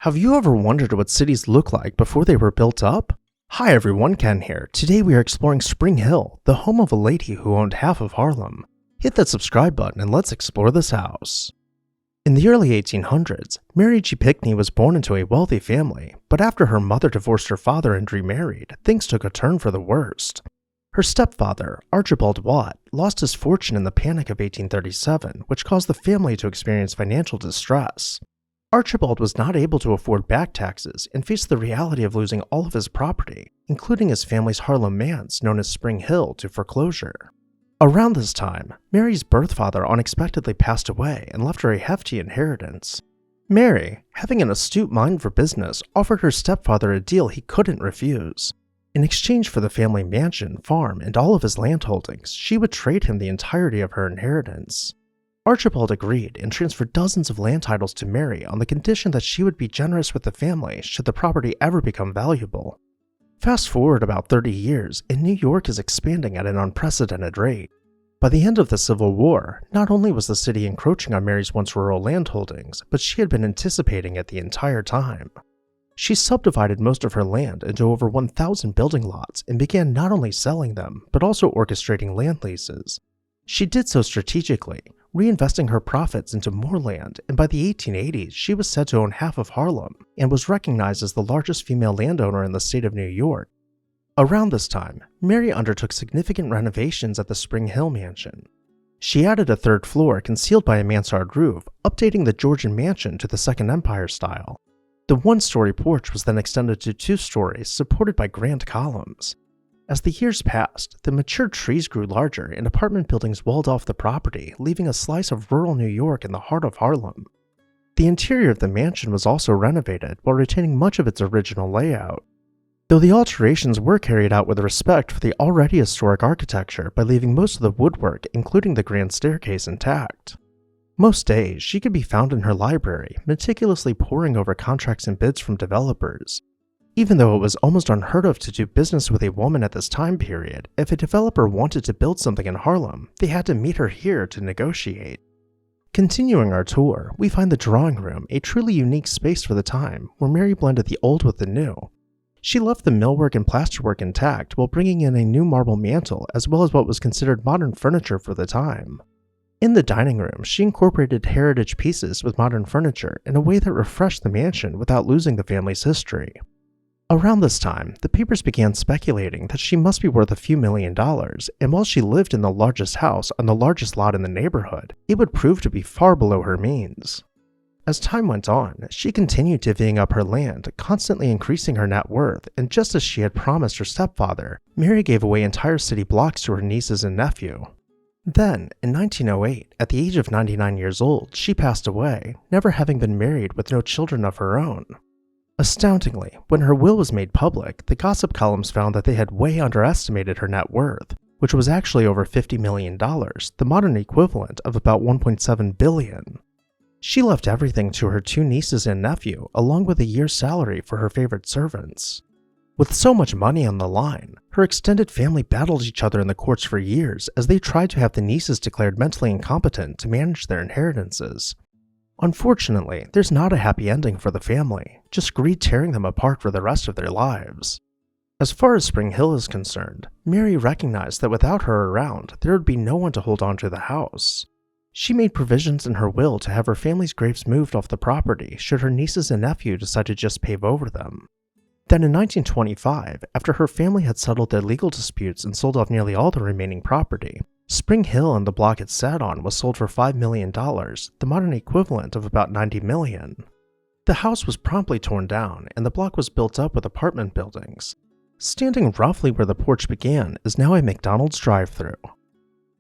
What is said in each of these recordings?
Have you ever wondered what cities looked like before they were built up? Hi everyone, Ken here. Today we are exploring Spring Hill, the home of a lady who owned half of Harlem. Hit that subscribe button and let's explore this house. In the early 1800s, Mary G. Pickney was born into a wealthy family, but after her mother divorced her father and remarried, things took a turn for the worst. Her stepfather, Archibald Watt, lost his fortune in the Panic of 1837, which caused the family to experience financial distress. Archibald was not able to afford back taxes and faced the reality of losing all of his property, including his family's Harlem manse known as Spring Hill, to foreclosure. Around this time, Mary's birth father unexpectedly passed away and left her a hefty inheritance. Mary, having an astute mind for business, offered her stepfather a deal he couldn't refuse. In exchange for the family mansion, farm, and all of his land holdings, she would trade him the entirety of her inheritance. Archibald agreed and transferred dozens of land titles to Mary on the condition that she would be generous with the family should the property ever become valuable. Fast forward about 30 years, and New York is expanding at an unprecedented rate. By the end of the Civil War, not only was the city encroaching on Mary's once rural land holdings, but she had been anticipating it the entire time. She subdivided most of her land into over 1,000 building lots and began not only selling them, but also orchestrating land leases. She did so strategically, reinvesting her profits into more land, and by the 1880s, she was said to own half of Harlem and was recognized as the largest female landowner in the state of New York. Around this time, Mary undertook significant renovations at the Spring Hill mansion. She added a third floor concealed by a mansard roof, updating the Georgian mansion to the Second Empire style. The one-story porch was then extended to 2 stories, supported by grand columns. As the years passed, the matured trees grew larger and apartment buildings walled off the property, leaving a slice of rural New York in the heart of Harlem. The interior of the mansion was also renovated while retaining much of its original layout, though the alterations were carried out with respect for the already historic architecture by leaving most of the woodwork, including the grand staircase, intact. Most days, she could be found in her library, meticulously poring over contracts and bids from developers. Even though it was almost unheard of to do business with a woman at this time period, if a developer wanted to build something in Harlem, they had to meet her here to negotiate. Continuing our tour, we find the drawing room, a truly unique space for the time, where Mary blended the old with the new. She left the millwork and plasterwork intact while bringing in a new marble mantel as well as what was considered modern furniture for the time. In the dining room, she incorporated heritage pieces with modern furniture in a way that refreshed the mansion without losing the family's history. Around this time, the papers began speculating that she must be worth a few $1,000,000, and while she lived in the largest house on the largest lot in the neighborhood, it would prove to be far below her means. As time went on, she continued divvying up her land, constantly increasing her net worth, and just as she had promised her stepfather, Mary gave away entire city blocks to her nieces and nephew. Then, in 1908, at the age of 99 years old, she passed away, never having been married with no children of her own. Astoundingly, when her will was made public, the gossip columns found that they had way underestimated her net worth, which was actually over $50 million, the modern equivalent of about $1.7 billion. She left everything to her 2 nieces and nephew, along with a year's salary for her favorite servants. With so much money on the line, her extended family battled each other in the courts for years as they tried to have the nieces declared mentally incompetent to manage their inheritances. Unfortunately, there's not a happy ending for the family, just greed tearing them apart for the rest of their lives. As far as Spring Hill is concerned, Mary recognized that without her around, there would be no one to hold on to the house. She made provisions in her will to have her family's graves moved off the property should her nieces and nephew decide to just pave over them. Then in 1925, after her family had settled their legal disputes and sold off nearly all the remaining property, Spring Hill and the block it sat on was sold for $5 million, the modern equivalent of about $90 million. The house was promptly torn down and the block was built up with apartment buildings. Standing roughly where the porch began is now a McDonald's drive-thru.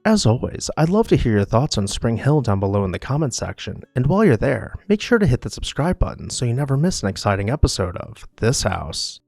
As always, I'd love to hear your thoughts on Spring Hill down below in the comment section, and while you're there, make sure to hit the subscribe button so you never miss an exciting episode of This House.